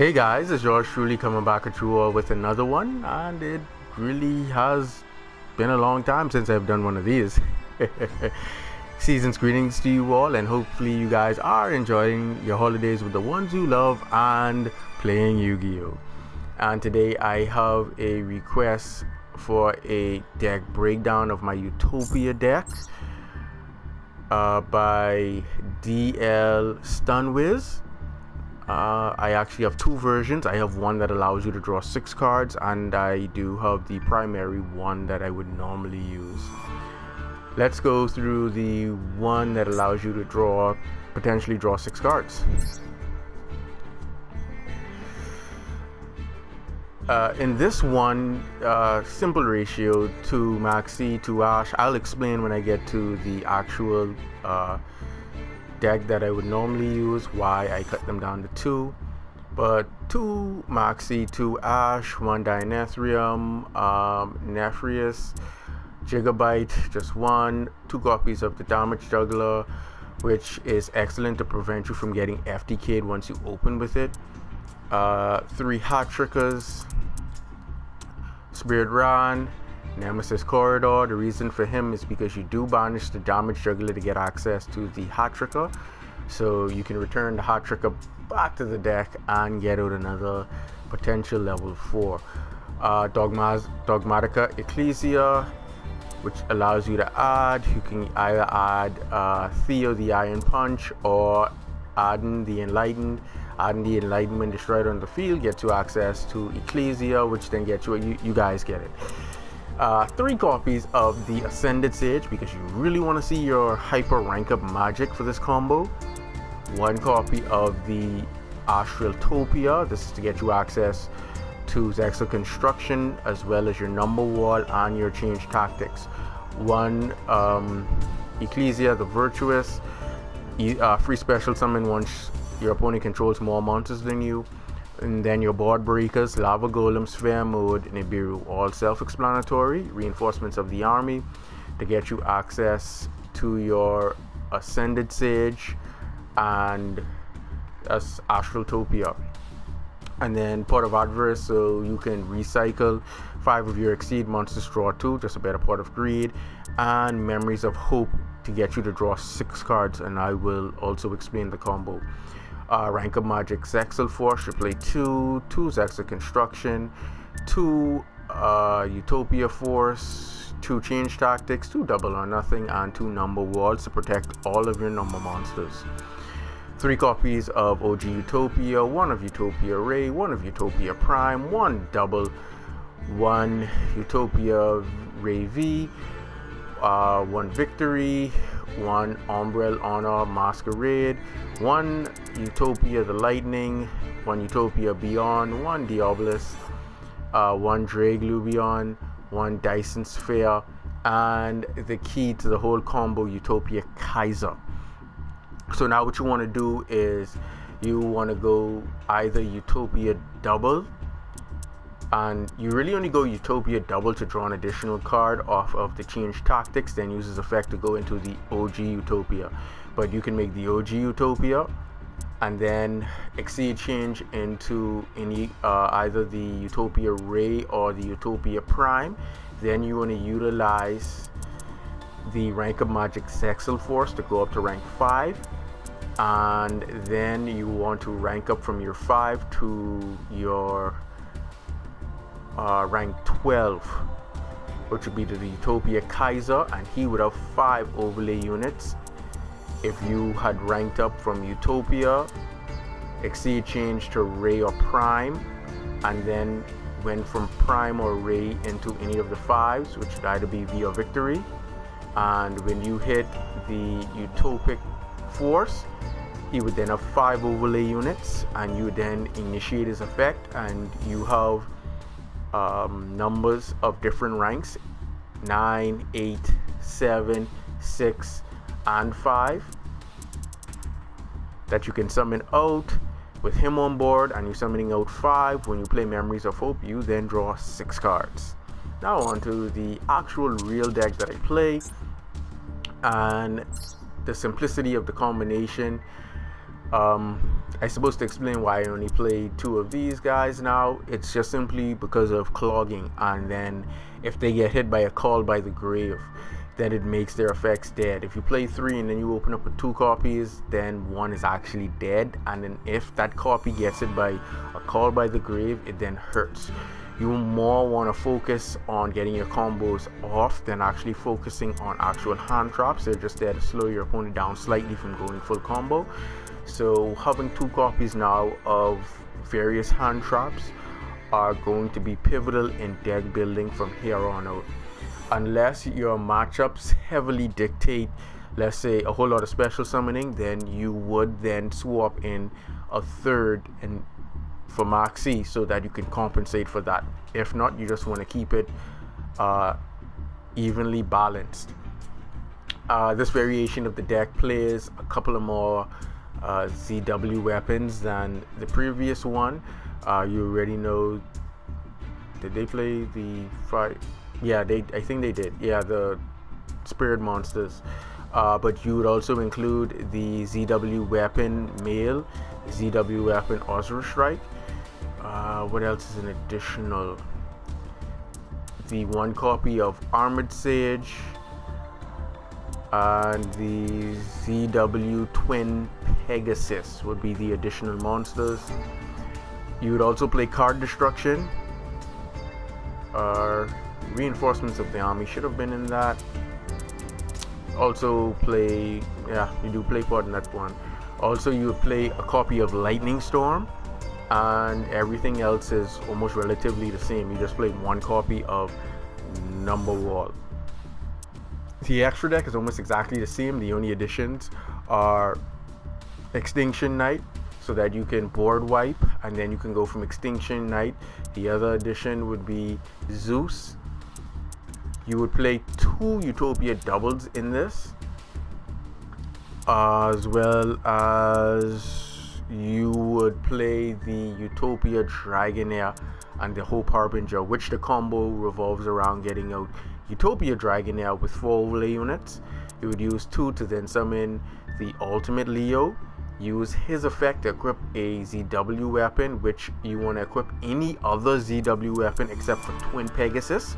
Hey guys, it's yours truly coming back at you all with another one, and it really has been a long time since I've done one of these. Season's greetings to you all, and hopefully you guys are enjoying your holidays with the ones you love and playing Yu-Gi-Oh! And today I have a request for a deck breakdown of my Utopia deck by DL Stunwiz. I actually have two versions. I have one that allows you to draw 6 cards, and I do have the primary one that I would normally use. Let's go through the one that allows you to potentially draw 6 cards. In this one, simple ratio to Maxi to Ash. I'll explain when I get to the actual deck that I would normally use, why I cut them down to 2. But 2 Maxi, 2 Ash, 1 Dinethrium, Nefarious, Gigabyte, just 1, 2 copies of the Damage Juggler, which is excellent to prevent you from getting FTK'd once you open with it. 3 Hat Trickers, Spirit Ran, Nemesis Corridor. The reason for him is because you do banish the Damage Juggler to get access to the Hat Tricker, so you can return the Hat Tricker back to the deck and get out another potential level 4. Dogmatica Ecclesia, which allows you to add. You can either add Theo the Iron Punch or Aden the Enlightened. Adding the Enlightenment destroyed on the field gets you access to Ecclesia, which then gets you guys get it. 3 copies of the Ascended Sage, because you really want to see your hyper rank up magic for this combo. 1 copy of the Astral Utopia. This is to get you access to Zexal Construction, as well as your Number Wall and your Change Tactics. 1 Ecclesia the Virtuous. Free special summon once your opponent controls more monsters than you. And then your Board Breakers, Lava Golem, Sphere Mode, Nibiru, all self-explanatory. Reinforcements of the army to get you access to your Ascended Sage and Astral Utopia. And then Pot of Adverse, so you can recycle 5 of your Exceed monsters, draw 2, just a better Pot of Greed. And Memories of Hope to get you to draw 6 cards, and I will also explain the combo. Rank of Magic Zexal Force, you play 2 Zexal Construction, 2 Utopia Force, 2 Change Tactics, 2 Double or Nothing, and 2 Number Walls to protect all of your number monsters. 3 copies of OG Utopia, 1 of Utopia Ray, 1 of Utopia Prime, 1 Double, 1 Utopia Ray V, 1 Victory, 1 Umbrel Honor Masquerade, 1 Utopia the Lightning, 1 Utopia Beyond, 1 Diabolus, 1 Draglubion, 1 Dyson Sphere, and the key to the whole combo, Utopia Kaiser. So now what you want to do is you want to go either Utopia Double, and you really only go Utopia Double to draw an additional card off of the Change Tactics, then use this effect to go into the OG Utopia. But you can make the OG Utopia and then Exceed change into either the Utopia Ray or the Utopia Prime. Then you want to utilize the Rank of Magic Zexal Force to go up to rank 5, and then you want to rank up from your 5 to your rank 12, which would be to the Utopia Kaiser, and he would have 5 overlay units. If you had ranked up from Utopia, Exceed change to Ray or Prime, and then went from Prime or Ray into any of the 5s, which would either be V or Victory, and when you hit the Utopic Force, he would then have 5 overlay units, and you would then initiate his effect, and you have numbers of different ranks: 9, 8, 7, 6, and 5 that you can summon out with him on board, and you're summoning out 5. When you play Memories of Hope, you then draw 6 cards. Now on to the actual real deck that I play, and the simplicity of the combination I supposed to explain why I only play 2 of these guys now. It's just simply because of clogging, and then if they get hit by a call by the grave, then it makes their effects dead. If you play 3 and then you open up with 2 copies, then 1 is actually dead, and then if that copy gets hit by a call by the grave, it then hurts. You more want to focus on getting your combos off than actually focusing on actual hand traps. They're just there to slow your opponent down slightly from going full combo. So having 2 copies now of various hand traps are going to be pivotal in deck building from here on out. Unless your matchups heavily dictate, let's say, a whole lot of special summoning, then you would then swap in a 3rd and for Maxi so that you can compensate for that. If not, you just want to keep it evenly balanced. This variation of the deck plays a couple of more ZW weapons than the previous one. You already know. Did they play the 5? Yeah, I think they did. Yeah, the spirit monsters. But you would also include the ZW weapon male, ZW weapon Ozra Strike. What else is an additional? The 1 copy of Armored Sage, and the ZW Twin Pegasus would be the additional monsters. You would also play Card Destruction. Reinforcements of the army should have been in that. Also play, yeah, you do play part in that one. Also, you would play a copy of Lightning Storm, and everything else is almost relatively the same. You just play 1 copy of Number Wall. The extra deck is almost exactly the same. The only additions are Extinction Knight, so that you can board wipe and then you can go from Extinction Knight. The other addition would be Zeus. You would play 2 Utopia doubles in this, as well as you would play the Utopia Dragonair and the Hope Harbinger, which the combo revolves around getting out Utopia Dragonair with 4 overlay units. You would use 2 to then summon the Ultimate Leo. Use his effect to equip a ZW weapon, which you want to equip any other ZW weapon except for Twin Pegasus,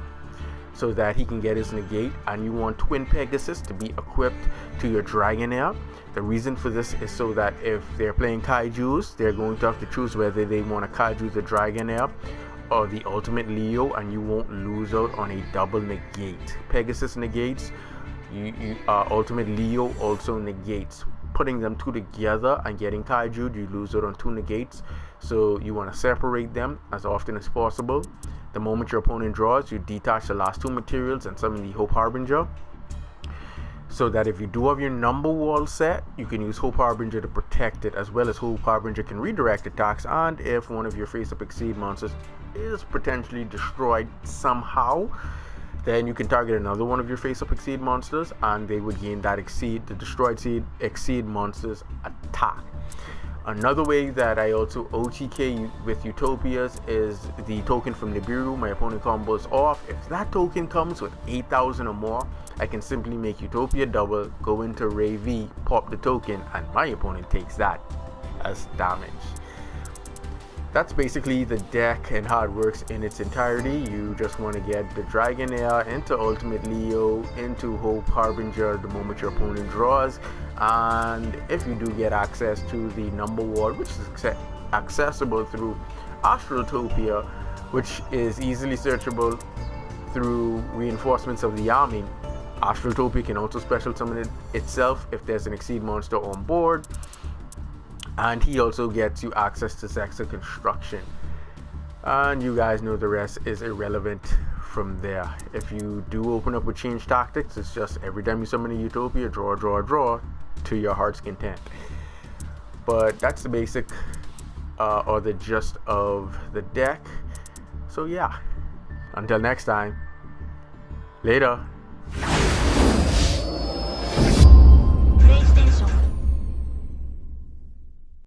so that he can get his negate, and you want Twin Pegasus to be equipped to your Dragonair. The reason for this is so that if they're playing Kaijus, they're going to have to choose whether they want to Kaiju the Dragonair or the Ultimate Leo, and you won't lose out on a double negate. Pegasus negates, Ultimate Leo also negates. Putting them 2 together and getting Kaiju, you lose out on 2 negates. So you want to separate them as often as possible. The moment your opponent draws, you detach the last 2 materials and summon the Hope Harbinger, so that if you do have your number wall set, you can use Hope Harbinger to protect it, as well as Hope Harbinger can redirect attacks, and if one of your face-up Exceed monsters is potentially destroyed somehow, then you can target another one of your face-up Exceed monsters and they would gain that the destroyed Exceed monsters attack. Another way that I also OTK with Utopias is the token from Nibiru. My opponent combos off. If that token comes with 8,000 or more, I can simply make Utopia double, go into Ray V, pop the token, and my opponent takes that as damage. That's basically the deck and how it works in its entirety. You just want to get the Dragonair into Ultimate Leo, into Hope Harbinger the moment your opponent draws, and if you do get access to the number wall, which is accessible through Astrotopia, which is easily searchable through reinforcements of the army, Astrotopia can also special summon it itself if there's an Exceed monster on board. And he also gets you access to Sexa Construction. And you guys know the rest is irrelevant from there. If you do open up with Change Tactics, it's just every time you summon a Utopia, draw to your heart's content. But that's the basic or the gist of the deck. So yeah, until next time, later.